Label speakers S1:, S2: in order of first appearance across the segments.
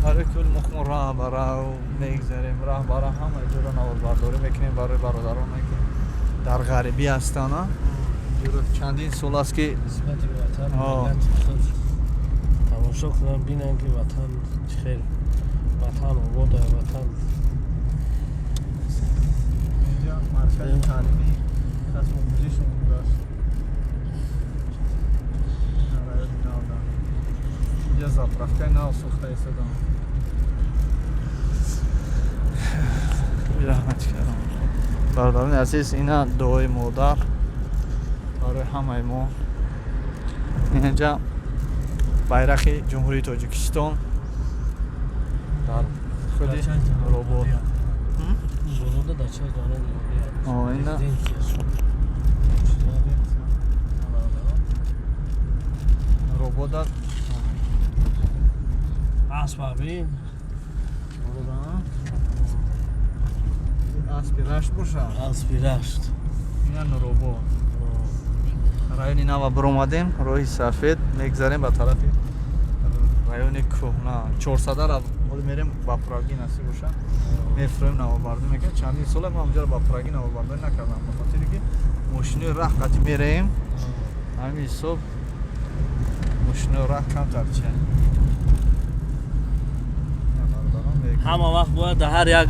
S1: برای کل مخمون راه برای میگذاریم راه برای همه جور نوبرداری میکنیم برای برادران که در غریبی هستن. جور چندین سال است که
S2: قسمت وطن ملت خود تماشا کنن بینن که وطن چخیر وطن آباد وطن
S1: اینجا مرکز تعلیمی کسب آموزششون است. اینجا زاپرافکای نو سوخته ایستادم. رحمت کردم. برادران عزیز اینا دعای مادر برای همه ما. اینجا bayrak جمهوری تاجیکستان در خودی روبو
S2: بروده در چه جانب
S1: اینا روبو داد
S2: اسب ببین
S1: اسبی رشت باشه.
S2: اسبی رشت
S1: اینا روبو رایونی نو برآمدیم روی سفید میگذاریم به طرف رایونی کهنه 400 را میریم با پراگی نصیب باشه میفریم نوآوردی میکنیم. چندین سال ما اونجا با پراگی نوآوردی نکردم به خاطر که ماشین راه قطع میریم همین صبح ماشین راه کم تر چه
S2: همه وقت باید در هر یک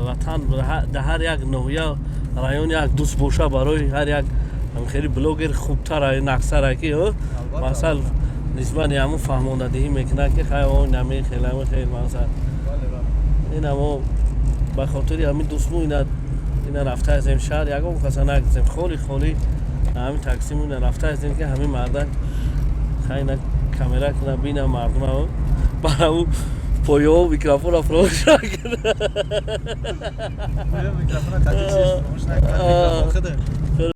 S2: وطن در هر یک نویه رایون یک دوست باشه برای هر یک خیلی بلوگر خوبتر این اکثر که مثلا نسبت همون فهماندهی میکنه که خیلی اون نمی خیلی مثلا این همون به خاطر همین دوستمون اینا رفته از این شهر یکم کسا نگذیم خالی همین تاکسیمون رفته از این که همین مردن خیلی کامرا کنه بینه مردم هم برای اون پایه و میکروفون افروش نکنه
S1: میکروفون تاکسی فراموش نکنه.